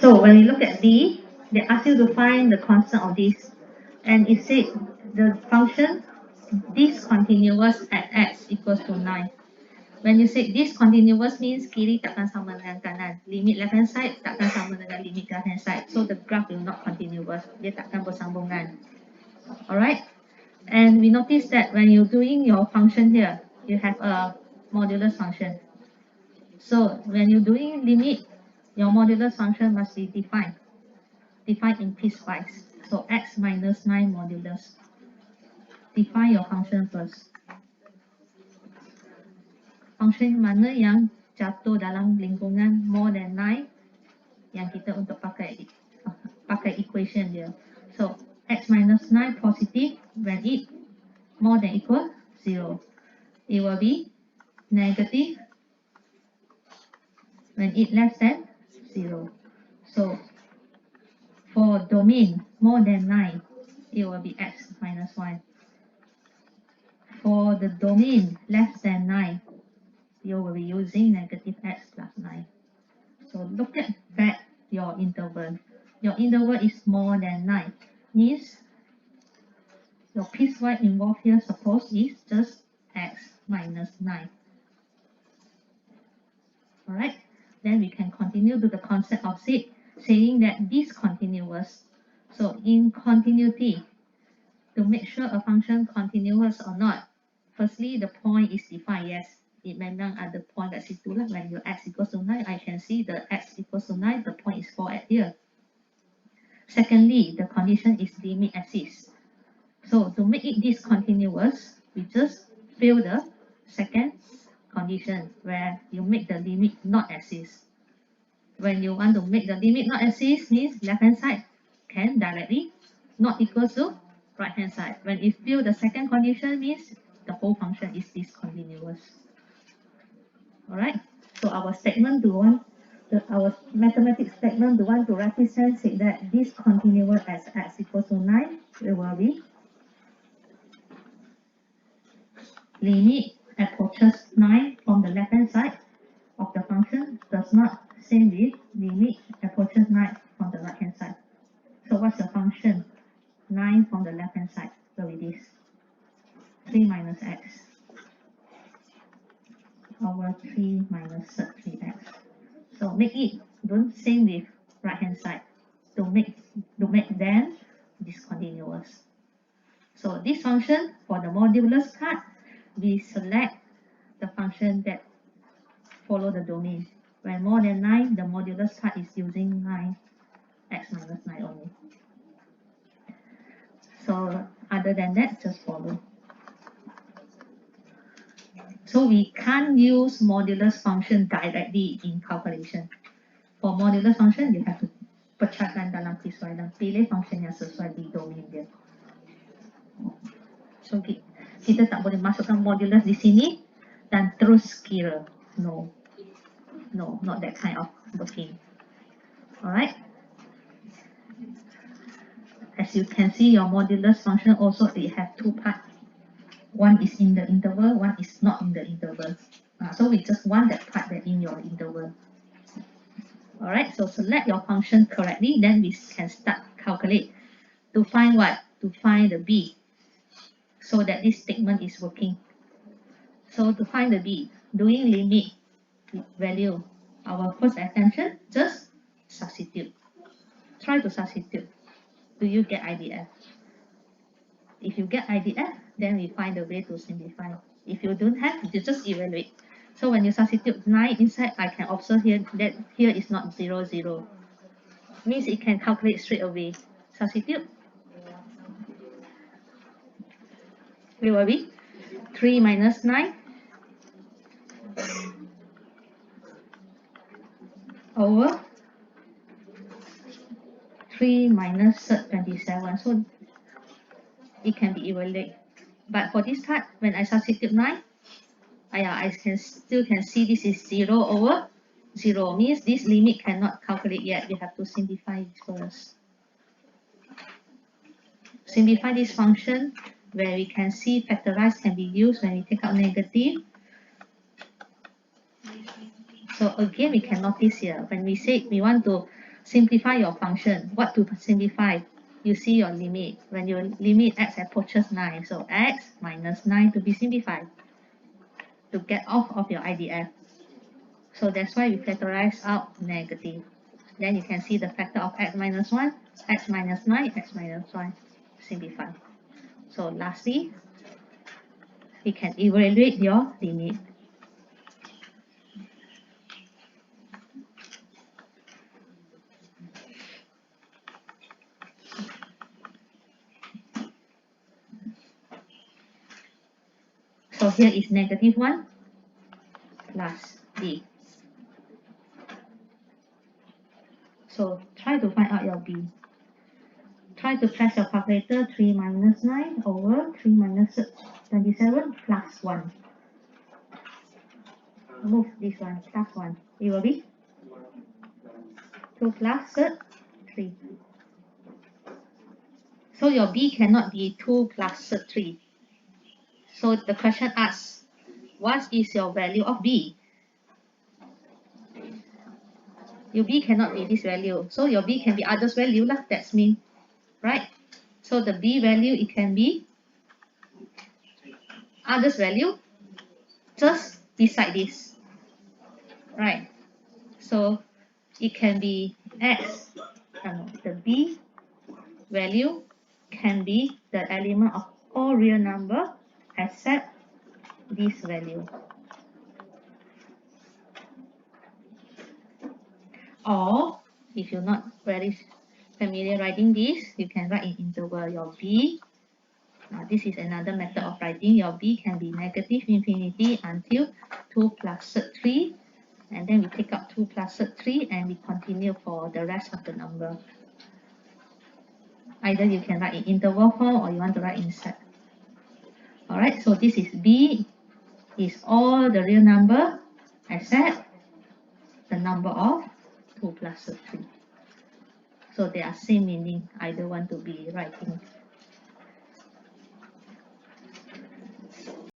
So when we look at D, they ask you to find the constant of this. And it said the function discontinuous at x equals to 9. When you say discontinuous means kiri takkan sama dengan kanan. Limit left hand side takkan sama dengan limit right hand side. So the graph will not continuous. Dia takkan bersambungan. Alright? And we notice that when you're doing your function here, you have a modulus function. So when you're doing limit, your modulus function must be defined in piecewise. So x minus 9 modulus. Define your function first. Function mana yang jatuh dalam lingkungan more than 9 yang kita untuk pakai equation dia. So x minus 9 positive when it more than equal 0. It will be negative when it less than 0. So for domain more than 9, it will be x minus 1. For the domain less than 9, you will be using negative x plus 9. So look at back your interval. Your interval is more than 9. Means your piecewise involved here suppose is just x minus 9. Alright, then we can continue to the concept of saying that discontinuous. So in continuity, to make sure a function continuous or not, firstly the point is defined. Yes, it memang ada point kat situ lah. When your x equals to 9, I can see the x equals to 9, the point is 4 at here. Secondly, the condition is limit exists. So to make it discontinuous, we just fill the second condition where you make the limit not exist. When you want to make the limit not exist means left hand side can directly not equal to right hand side. When it fill the second condition means the whole function is discontinuous. Alright, so our statement our mathematics statement the one to represent say that discontinuous as x equals to 9, it will be limit approaches 9 from the left hand side of the function does not same with limit approaches 9 from the right hand side. So what's the function? 9 from the left hand side will be this 3 minus x over 3 minus 3x. So make it don't same with right hand side to make them discontinuous. So this function for the modulus part, we select the function that follow the domain. When more than 9, the modulus part is using 9 x minus 9 only. So other than that, just follow. So we can't use modulus function directly in calculation. For modulus function, you have to pecahkan dalam piecewise dan pilih function yang sesuai di domain dia. So kita tak boleh masukkan modulus di sini dan terus kira. No, not that kind of working. Alright. As you can see, your modulus function also it have two parts. One is in the interval, one is not in the interval. So we just want that part that in your interval. Alright, so select your function correctly, then we can start calculate to find what? To find the b, so that this statement is working. So to find the b, doing limit value, our first attention, just substitute. Try to substitute. Do you get IDF? If you get IDF, then we find a way to simplify. If you don't have, you just evaluate. So when you substitute 9 inside, I can observe here that here is not 0, 0. Means it can calculate straight away. Substitute. It will be 3 minus 9 over 3 minus 27. So it can be evaluated. But for this part, when I substitute 9, I still can see this is 0 over 0. Means this limit cannot calculate yet. We have to simplify it first. Simplify this function where we can see factorize can be used when we take out negative. So again, we can notice here when we say we want to simplify your function. What to simplify? You see your limit. When your limit x approaches 9, so x minus 9 to be simplified to get off of your IDF. So that's why we factorize out negative. Then you can see the factor of x minus 1, x minus 9, x minus 1. Simplify. So lastly, you can evaluate your limit. So here is negative 1 plus b. So try to find out your b. Try to press your calculator. 3 minus 9 over 3 minus 27 plus 1. Move this one, plus 1. It will be 2 plus 3. So your b cannot be 2 plus 3. So the question asks, what is your value of b? Your b cannot be this value. So your b can be others value lah. That's mean, right? So the b value, it can be others value just beside this, right? So it can be x, the b value can be the element of all real number except this value. Or if you're not very familiar writing this, you can write in interval your b. This is another method of writing. Your b can be negative infinity until 2 plus 3, and then we take out 2 plus 3 and we continue for the rest of the number. Either you can write in interval form or you want to write in set. Alright, so this is b is all the real number except the number of 2 plus 3. So they are same meaning. Either want to be writing